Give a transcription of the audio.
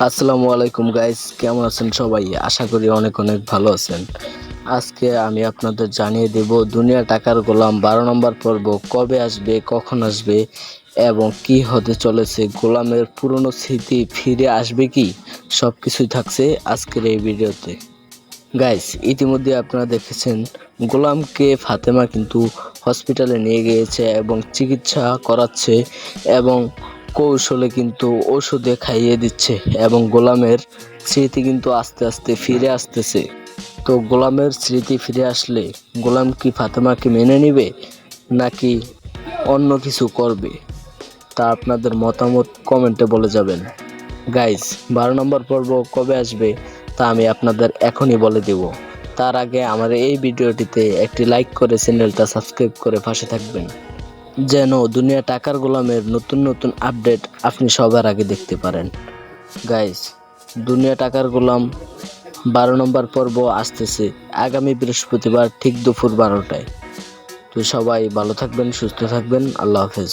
আসসালামু আলাইকুম গাইস, কেমন আছেন সবাই? আশা করি অনেক অনেক ভালো আছেন। আজকে আমি আপনাদের জানিয়ে দেব দুনিয়া টাকার গোলাম 12 নম্বর পর্ব কবে আসবে, কখন আসবে এবং কি হতে চলেছে। গোলামের পুরনো স্মৃতি ফিরে আসবে কি, সব কিছুই থাকছে আজকের এই ভিডিওতে। গাইস, ইতিমধ্যে আপনারা দেখেছেন গোলামকে ফাতেমা কিন্তু হসপিটালে নিয়ে গিয়েছে এবং চিকিৎসা করাচ্ছে এবং কৌশলে কিন্তু ওষুধে খাইয়ে দিচ্ছে এবং গোলামের স্মৃতি কিন্তু আস্তে আস্তে ফিরে আসতেছে। তো গোলামের স্মৃতি ফিরে আসলে গোলাম কি ফাতেমাকে মেনে নেবে নাকি অন্য কিছু করবে, তা আপনাদের মতামত কমেন্টে বলে যাবেন। গাইস, 12 নম্বর পর্ব কবে আসবে তা আমি আপনাদের এখনই বলে দেব। তার আগে আমার এই ভিডিওটিতে একটি লাইক করে চ্যানেলটা সাবস্ক্রাইব করে পাশে থাকবেন, যেন দুনিয়া টাকার গোলামের নতুন নতুন আপডেট আপনি সবার আগে দেখতে পারেন। গাইস, দুনিয়া টাকার গোলাম 12 নম্বর পর্ব আসতেছে আগামী বৃহস্পতিবার ঠিক দুপুর 12টায়। তো সবাই ভালো থাকবেন, সুস্থ থাকবেন। আল্লাহ হাফেজ।